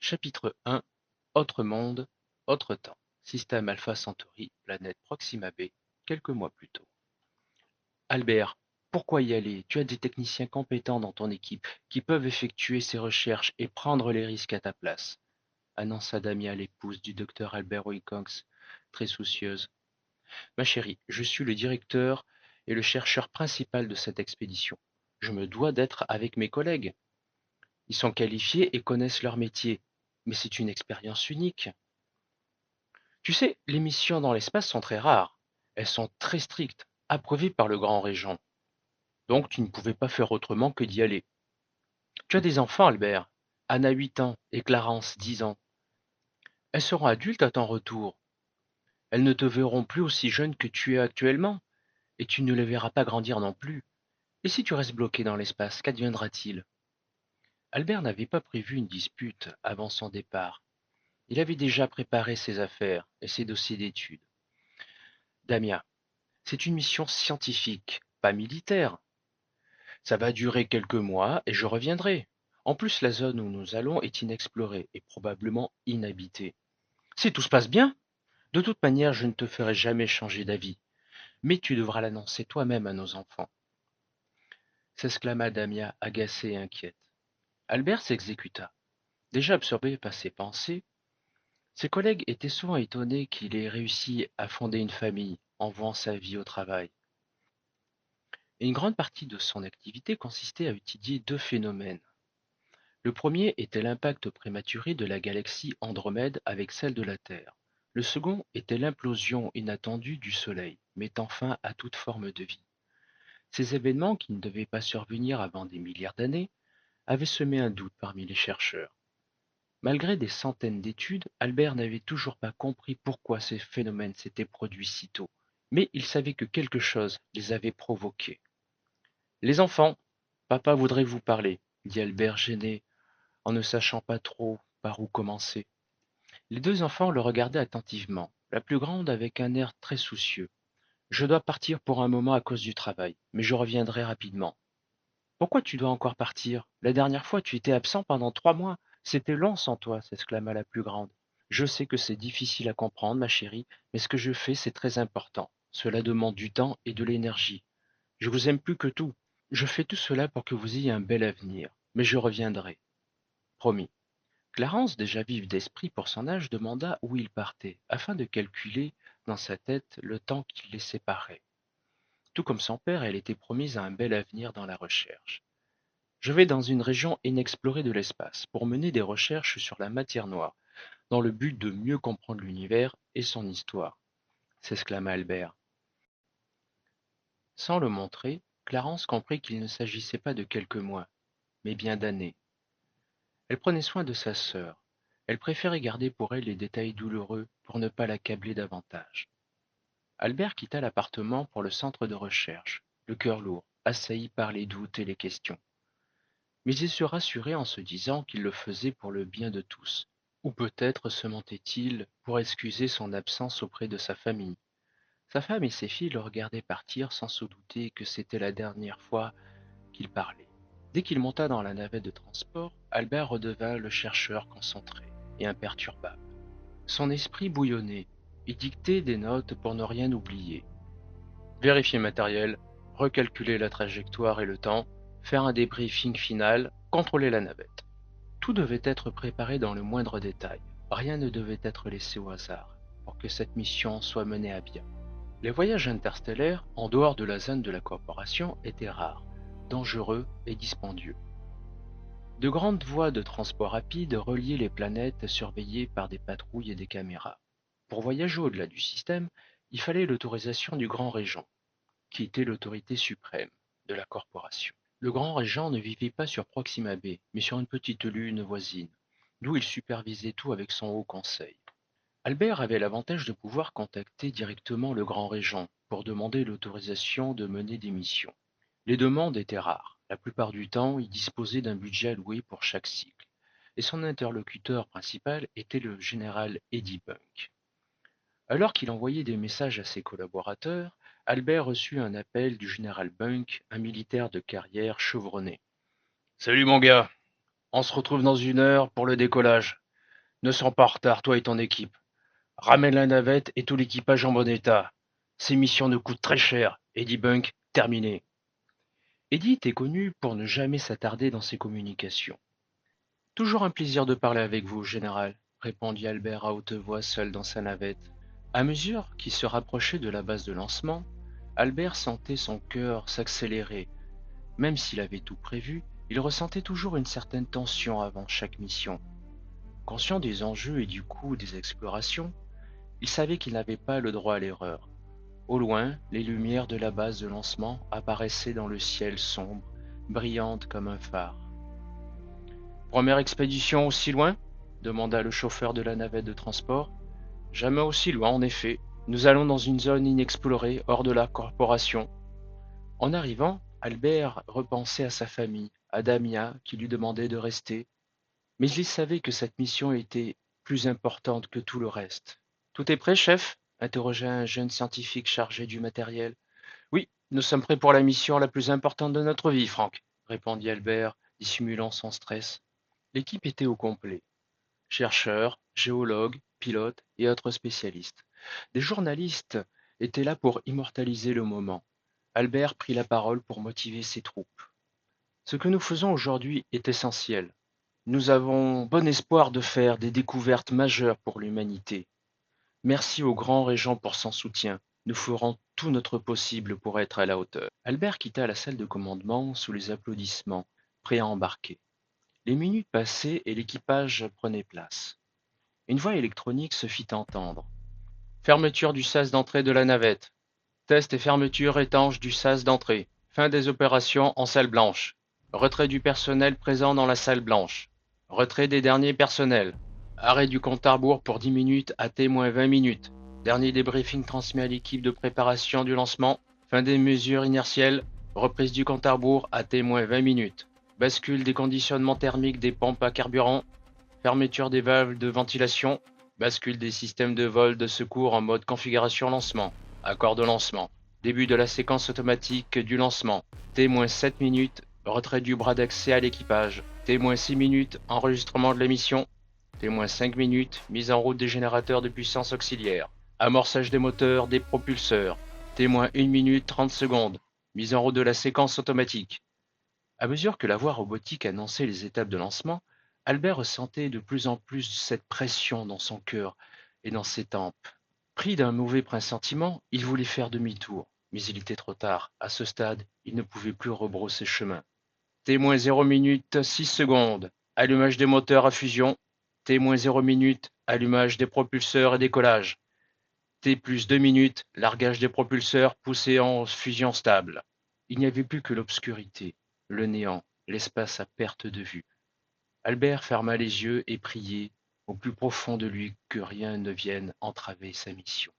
Chapitre 1. Autre monde, autre temps. Système Alpha Centauri, planète Proxima b, quelques mois plus tôt. Albert, pourquoi y aller? Tu as des techniciens compétents dans ton équipe qui peuvent effectuer ces recherches et prendre les risques à ta place, annonça Damia, l'épouse du docteur Albert Wilcox, très soucieuse. Ma chérie, je suis le directeur et le chercheur principal de cette expédition. Je me dois d'être avec mes collègues. Ils sont qualifiés et connaissent leur métier, mais c'est une expérience unique. Tu sais, les missions dans l'espace sont très rares. Elles sont très strictes, approuvées par le grand régent. Donc tu ne pouvais pas faire autrement que d'y aller. Tu as des enfants, Albert. Anna 8 ans et Clarence 10 ans. Elles seront adultes à ton retour. Elles ne te verront plus aussi jeune que tu es actuellement, et tu ne les verras pas grandir non plus. Et si tu restes bloqué dans l'espace, qu'adviendra-t-il? Albert n'avait pas prévu une dispute avant son départ. Il avait déjà préparé ses affaires et ses dossiers d'études. Damien, c'est une mission scientifique, pas militaire. Ça va durer quelques mois et je reviendrai. En plus, la zone où nous allons est inexplorée et probablement inhabitée. Si tout se passe bien, de toute manière, je ne te ferai jamais changer d'avis. Mais tu devras l'annoncer toi-même à nos enfants, s'exclama Damia, agacée et inquiète. Albert s'exécuta. Déjà absorbé par ses pensées, ses collègues étaient souvent étonnés qu'il ait réussi à fonder une famille en vouant sa vie au travail. Et une grande partie de son activité consistait à étudier deux phénomènes. Le premier était l'impact prématuré de la galaxie Andromède avec celle de la Terre. Le second était l'implosion inattendue du Soleil, mettant fin à toute forme de vie. Ces événements, qui ne devaient pas survenir avant des milliards d'années, avaient semé un doute parmi les chercheurs. Malgré des centaines d'études, Albert n'avait toujours pas compris pourquoi ces phénomènes s'étaient produits si tôt, mais il savait que quelque chose les avait provoqués. Les enfants, papa voudrait vous parler, dit Albert gêné, en ne sachant pas trop par où commencer. Les deux enfants le regardaient attentivement, la plus grande avec un air très soucieux. Je dois partir pour un moment à cause du travail, mais je reviendrai rapidement. Pourquoi tu dois encore partir? La dernière fois, tu étais absent pendant 3 mois. C'était long sans toi, s'exclama la plus grande. Je sais que c'est difficile à comprendre, ma chérie, mais ce que je fais, c'est très important. Cela demande du temps et de l'énergie. Je vous aime plus que tout. Je fais tout cela pour que vous ayez un bel avenir, mais je reviendrai. Promis. Clarence, déjà vive d'esprit pour son âge, demanda où il partait, afin de calculer dans sa tête le temps qui les séparait. Tout comme son père, elle était promise à un bel avenir dans la recherche. Je vais dans une région inexplorée de l'espace pour mener des recherches sur la matière noire, dans le but de mieux comprendre l'univers et son histoire, s'exclama Albert. Sans le montrer, Clarence comprit qu'il ne s'agissait pas de quelques mois, mais bien d'années. Elle prenait soin de sa sœur. Elle préférait garder pour elle les détails douloureux pour ne pas l'accabler davantage. Albert quitta l'appartement pour le centre de recherche, le cœur lourd, assailli par les doutes et les questions. Mais il se rassurait en se disant qu'il le faisait pour le bien de tous. Ou peut-être se mentait-il pour excuser son absence auprès de sa famille. Sa femme et ses filles le regardaient partir sans se douter que c'était la dernière fois qu'il parlait. Dès qu'il monta dans la navette de transport, Albert redevint le chercheur concentré et imperturbable. Son esprit bouillonnait. Il dictait des notes pour ne rien oublier. Vérifier le matériel, recalculer la trajectoire et le temps, faire un débriefing final, contrôler la navette. Tout devait être préparé dans le moindre détail. Rien ne devait être laissé au hasard pour que cette mission soit menée à bien. Les voyages interstellaires, en dehors de la zone de la corporation, étaient rares, dangereux et dispendieux. De grandes voies de transport rapide reliaient les planètes surveillées par des patrouilles et des caméras. Pour voyager au-delà du système, il fallait l'autorisation du grand régent, qui était l'autorité suprême de la corporation. Le grand régent ne vivait pas sur Proxima b, mais sur une petite lune voisine, d'où il supervisait tout avec son haut conseil. Albert avait l'avantage de pouvoir contacter directement le grand régent pour demander l'autorisation de mener des missions. Les demandes étaient rares. La plupart du temps, il disposait d'un budget alloué pour chaque cycle. Et son interlocuteur principal était le général Eddie Bunk. Alors qu'il envoyait des messages à ses collaborateurs, Albert reçut un appel du général Bunk, un militaire de carrière chevronné. Salut mon gars, on se retrouve dans 1 heure pour le décollage. Ne sois pas en retard, toi et ton équipe. Ramène la navette et tout l'équipage en bon état. Ces missions nous coûtent très cher. Eddie Bunk, terminé. Eddie était connu pour ne jamais s'attarder dans ses communications. Toujours un plaisir de parler avec vous, général, répondit Albert à haute voix seul dans sa navette. À mesure qu'il se rapprochait de la base de lancement, Albert sentait son cœur s'accélérer. Même s'il avait tout prévu, il ressentait toujours une certaine tension avant chaque mission. Conscient des enjeux et du coût des explorations, il savait qu'il n'avait pas le droit à l'erreur. Au loin, les lumières de la base de lancement apparaissaient dans le ciel sombre, brillantes comme un phare. Première expédition aussi loin demanda le chauffeur de la navette de transport. Jamais aussi loin, en effet. Nous allons dans une zone inexplorée, hors de la corporation. En arrivant, Albert repensait à sa famille, à Damia, qui lui demandait de rester. Mais il savait que cette mission était plus importante que tout le reste. Tout est prêt, chef interrogea un jeune scientifique chargé du matériel. Oui, nous sommes prêts pour la mission la plus importante de notre vie, Franck, répondit Albert, dissimulant son stress. L'équipe était au complet. Chercheurs, géologues, pilotes et autres spécialistes. Des journalistes étaient là pour immortaliser le moment. Albert prit la parole pour motiver ses troupes. Ce que nous faisons aujourd'hui est essentiel. Nous avons bon espoir de faire des découvertes majeures pour l'humanité. Merci au grand régent pour son soutien. Nous ferons tout notre possible pour être à la hauteur. Albert quitta la salle de commandement sous les applaudissements, prêt à embarquer. Les minutes passaient et l'équipage prenait place. Une voix électronique se fit entendre. Fermeture du sas d'entrée de la navette. Test et fermeture étanche du sas d'entrée. Fin des opérations en salle blanche. Retrait du personnel présent dans la salle blanche. Retrait des derniers personnels. Arrêt du compte à rebours pour 10 minutes à T-20 minutes. Dernier débriefing transmis à l'équipe de préparation du lancement. Fin des mesures inertielles. Reprise du compte à rebours à T-20 minutes. Bascule des conditionnements thermiques des pompes à carburant. Fermeture des valves de ventilation. Bascule des systèmes de vol de secours en mode configuration lancement. Accord de lancement. Début de la séquence automatique du lancement. T-7 minutes. Retrait du bras d'accès à l'équipage. T-6 minutes. Enregistrement de la mission. T-5 minutes. Mise en route des générateurs de puissance auxiliaire. Amorçage des moteurs, des propulseurs. T-1 minute 30 secondes. Mise en route de la séquence automatique. À mesure que la voix robotique annonçait les étapes de lancement, Albert ressentait de plus en plus cette pression dans son cœur et dans ses tempes. Pris d'un mauvais pressentiment, il voulait faire demi-tour, mais il était trop tard. À ce stade, il ne pouvait plus rebrousser chemin. Témoin 0 minutes 6 secondes. Allumage des moteurs à fusion. Témoin 0 minutes. Allumage des propulseurs et décollage. T plus 2 minutes. Largage des propulseurs poussé en fusion stable. Il n'y avait plus que l'obscurité, le néant, l'espace à perte de vue. Albert ferma les yeux et priait au plus profond de lui que rien ne vienne entraver sa mission.